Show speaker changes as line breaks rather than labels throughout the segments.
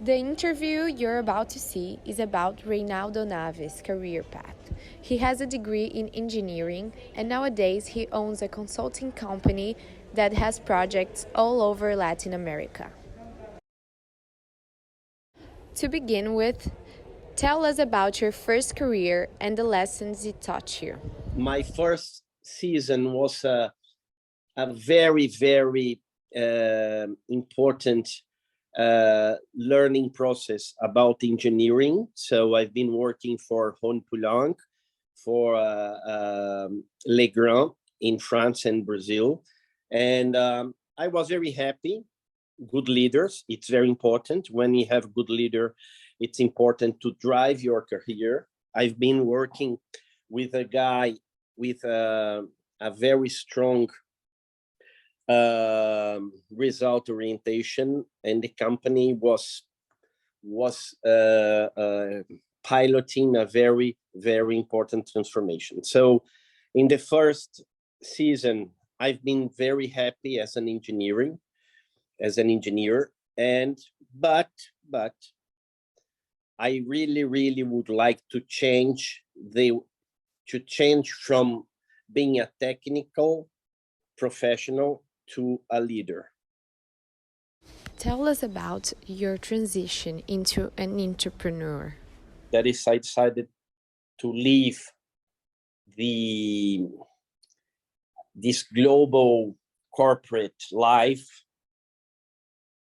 The interview you're about to see is about Reynaldo Naves' career path. He has a degree in engineering, and nowadays he owns a consulting company that has projects all over Latin America. To begin with, tell us about your first career and the lessons it taught you.
My first season was a very, very important learning process about engineering. So I've been working for Hon Poulenc, for Legrand in France and Brazil. And I was very happy. Good leaders, it's very important. When you have good leader, it's important to drive your career. I've been working with a guy with a very strong result orientation, and the company was piloting a very, very important transformation. So in the first season, I've been very happy as an engineer, but I really would like to change from being a technical professional to a leader.
Tell us about your transition into an entrepreneur.
That is, I decided to leave this global corporate life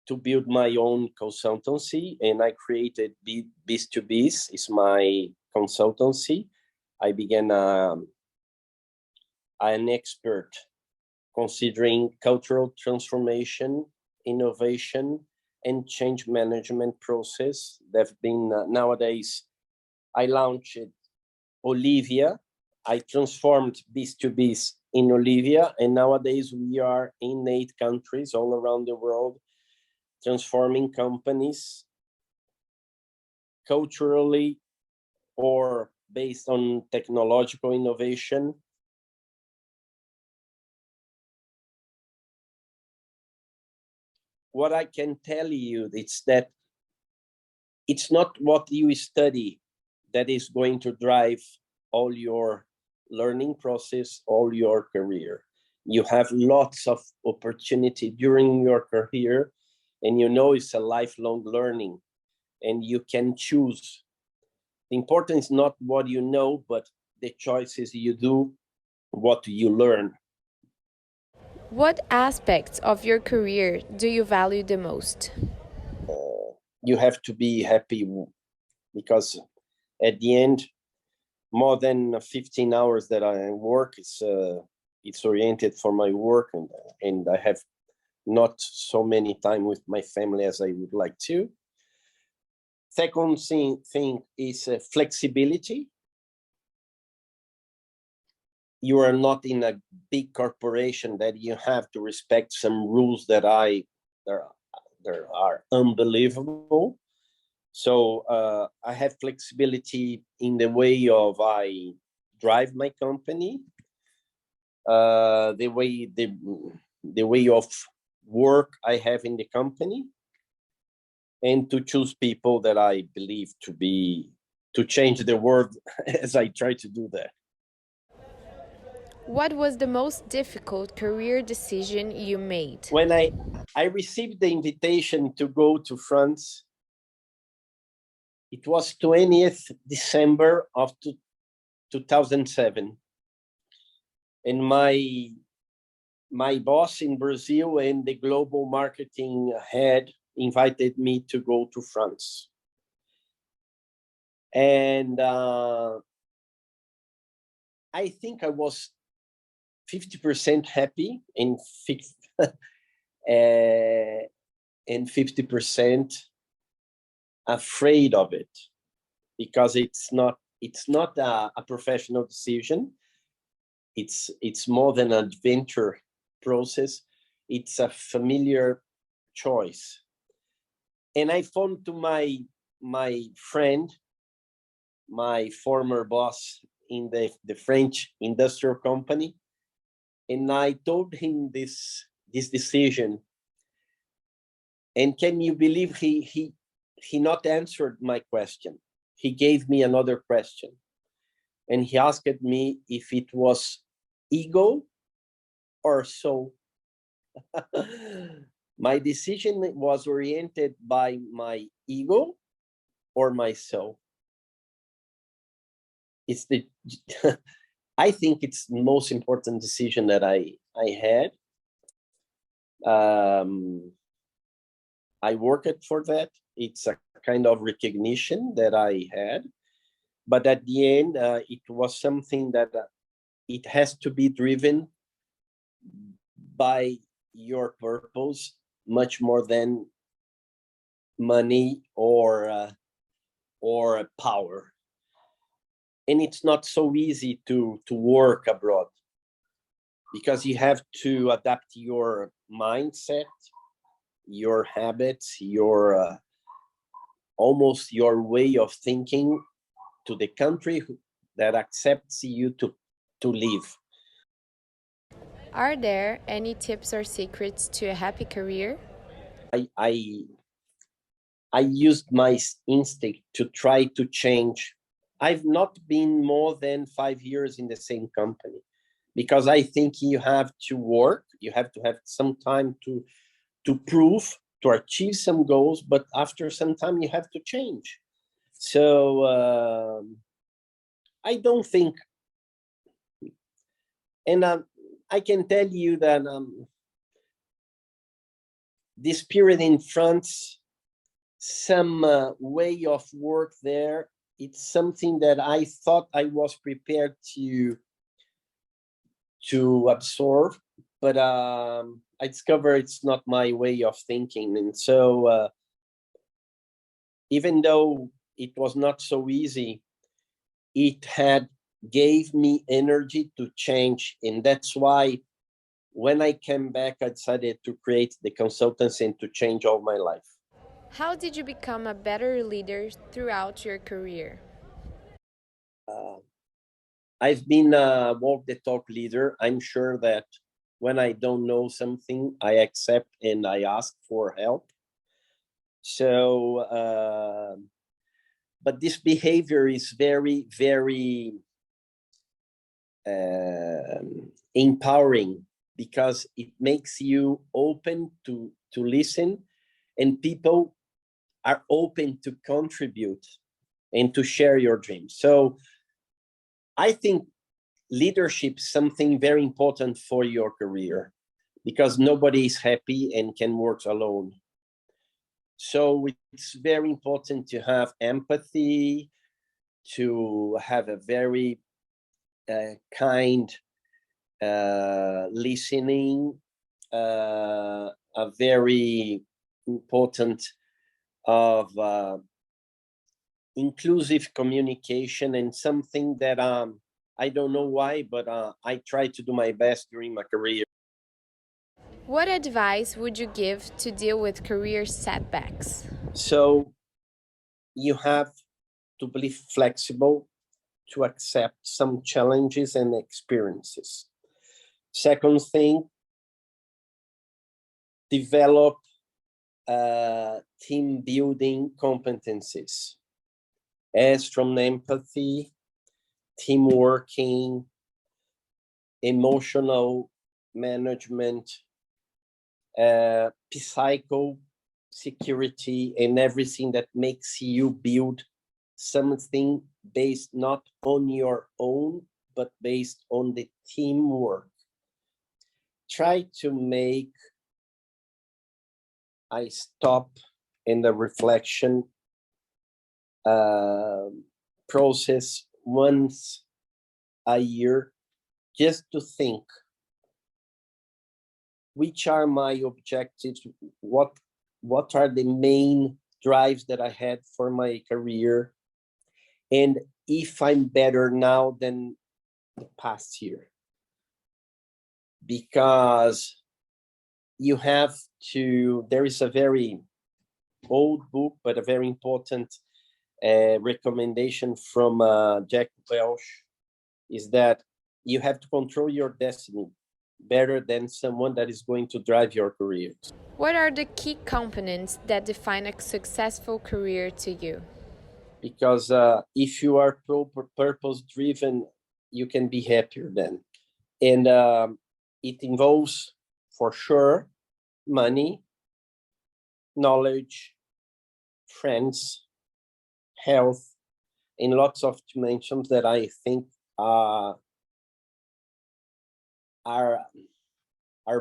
to build my own consultancy, and I created Biz2Biz. Is my consultancy. I began an expert considering cultural transformation, innovation, and change management process. There've been nowadays, I launched Olivia. I transformed Biz2Biz in Olivia, and nowadays we are in 8 countries all around the world, transforming companies culturally or based on technological innovation. What I can tell you is that it's not what you study that is going to drive all your learning process, all your career. You have lots of opportunity during your career, and you know it's a lifelong learning, and you can choose. The important is not what you know, but the choices you do, what you learn.
What aspects of your career do you value the most?
You have to be happy, because at the end, more than 15 hours that I work, it's oriented for my work, and I have not so many time with my family as I would like to. Second thing is flexibility. You are not in a big corporation that you have to respect some rules that are unbelievable. So I have flexibility in the way of I drive my company, the way of work I have in the company, and to choose people that I believe to change the world as I try to do that.
What was the most difficult career decision you made?
When I received the invitation to go to France, it was 20th December of 2007. And my boss in Brazil and the global marketing head invited me to go to France. And I think I was 50% happy and 50% afraid of it, because it's not a professional decision. It's more than an adventure process. It's a familiar choice. And I phoned to my friend, my former boss in the French industrial company, and I told him this decision. And can you believe he he not answered my question. He gave me another question. And he asked me if it was ego or soul. My decision was oriented by my ego or my soul. It's the I think it's the most important decision that I had. I worked for that. It's a kind of recognition that I had, but at the end, it was something that it has to be driven by your purpose much more than money or power. And it's not so easy to work abroad because you have to adapt your mindset, your habits, your almost your way of thinking to the country that accepts you to live.
Are there any tips or secrets to a happy career?
I used my instinct to try to change. I've not been more than 5 years in the same company because I think you have to work, you have to have some time to prove, to achieve some goals, but after some time you have to change. So I don't think, and I can tell you that this period in France, some way of work there, it's something that I thought I was prepared to absorb, but I discovered it's not my way of thinking. And so even though it was not so easy, it gave me energy to change. And that's why when I came back, I decided to create the consultancy and to change all my life.
How did you become a better leader throughout your career?
I've been a walk the talk leader. I'm sure that when I don't know something, I accept and I ask for help. So, but this behavior is very, very empowering because it makes you open to listen, and people are open to contribute and to share your dreams. So I think leadership is something very important for your career because nobody is happy and can work alone. So it's very important to have empathy, to have a very kind listening, a very important of inclusive communication, and something that I don't know why, but I try to do my best during my career.
What advice would you give to deal with career setbacks?
So you have to be flexible to accept some challenges and experiences. Second thing, develop team building competencies as from empathy, team working, emotional management, psycho security, and everything that makes you build something based not on your own, but based on the teamwork. Try to make a stop in the reflection process once a year, just to think, which are my objectives, what are the main drives that I had for my career, and if I'm better now than the past year. Because you have to, there is a very old book, but a very important recommendation from Jack Welch, is that you have to control your destiny. better than someone that is going to drive your career.
What are the key components that define a successful career to you?
Because if you are purpose driven, you can be happier then. And it involves, for sure, money, knowledge, friends, health, in lots of dimensions that I think are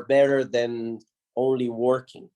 better than only working.